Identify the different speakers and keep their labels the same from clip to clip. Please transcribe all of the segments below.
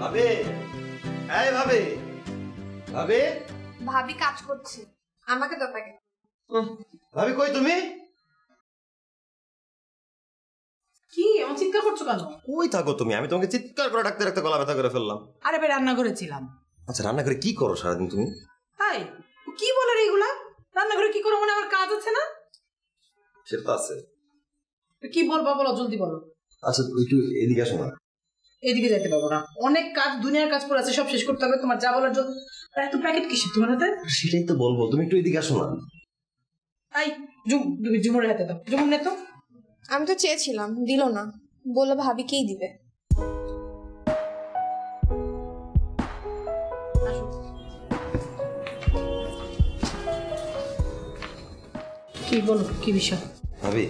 Speaker 1: ভাবি, এই ভাবি, ভাবি,
Speaker 2: ভাবি কাজ করছে, আমাকে দাও প্যাকেট।
Speaker 1: ভাবি কই তুমি?
Speaker 3: কি এমন চিৎকার করছো কেন?
Speaker 1: কই থাকো তুমি? আমি তোমাকে চিৎকার করে ডাকতে ডাকতে গলা ব্যথা করে ফেললাম।
Speaker 3: আরে ভাই রান্না করেছিলাম।
Speaker 1: আচ্ছা, রান্না করে কি করো সারাদিন তুমি?
Speaker 3: হাই, কি বলো রে এগুলা? রান্না করে কি করো মানে আমার কাজ আছে না?
Speaker 1: সেটা তো আছে।
Speaker 3: কি বলবা বলো, জলদি বলো।
Speaker 1: আচ্ছা একটু এদিকে আসো না।
Speaker 3: এদিকে যাইতে পারবো না, অনেক কাজ, দুনিয়ার কাজ পড়ে আছে, সব শেষ করতে হবে। তোমার যা বলার জন্য এত প্যাকেট কিসের তোমার হাতে?
Speaker 1: সেটাই তো বলবো, তুমি একটু এদিকে আসো না।
Speaker 3: আই জুমুরের হাতে দাও। জুমুর নে তো।
Speaker 2: আমি তো চেয়েছিলাম, দিল না, বললো ভাবিকেই দিবে।
Speaker 3: কি বলো, কি বিষয়?
Speaker 1: ভাবি,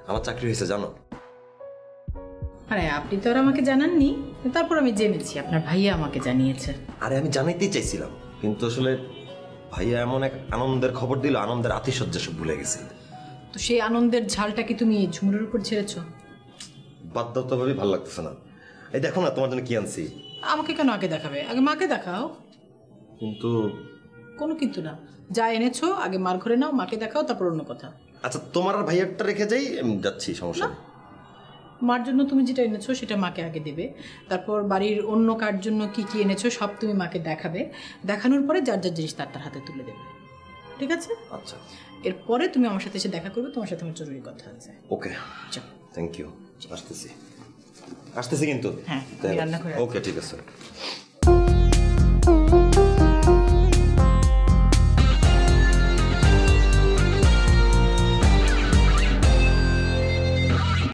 Speaker 1: আমার চাকরি হয়েছে জানো?
Speaker 3: আরে আপনি তো আর আমাকে জানাননি, তারপর আমি জেনেছি আপনার ভাইয়া আমাকে জানিয়েছে।
Speaker 1: আরে আমি জানাইতেই চাইছিলাম, কিন্তু আসলে ভাইয়া এমন এক আনন্দের খবর দিল, আনন্দের আতিশয্যা সব ভুলে গেছি।
Speaker 3: তো সেই আনন্দের ঝালটা কি তুমি ঝুমুরের উপর ছেড়েছ?
Speaker 1: বাদ দাও তো ভাবি, ভালো লাগতেছে না। এই দেখো না তোমার জন্য কি আনছি।
Speaker 3: আমাকে কেন আগে দেখাবে? আগে মাকে দেখাও।
Speaker 1: কিন্তু
Speaker 3: কোনো কিন্তু না, যা এনেছো আগে মার ঘরে নাও, মাকে দেখাও, তারপর অন্য কথা।
Speaker 1: আচ্ছা, তোমার আর ভাইয়ারটা রেখে যাই, আমি যাচ্ছি, সমস্যা নেই।
Speaker 3: মার জন্য তুমি যেটা এনেছো সেটা মাকে আগে দেবে, তারপর বাড়ির অন্য কার জন্য কি কি এনেছো সব তুমি মাকে দেখাবে, দেখানোর পরে যার যার জিনিস তার তার হাতে তুলে দেবে, ঠিক আছে?
Speaker 1: আচ্ছা,
Speaker 3: এরপরে তুমি আমার সাথে এসে দেখা করবে, তোমার সাথে আমার জরুরি কথা আছে।
Speaker 1: ওকে,
Speaker 3: চল।
Speaker 1: Thank you. আসতেছি কিন্তু।
Speaker 3: হ্যাঁ, রান্না করে।
Speaker 1: ওকে, ঠিক আছে।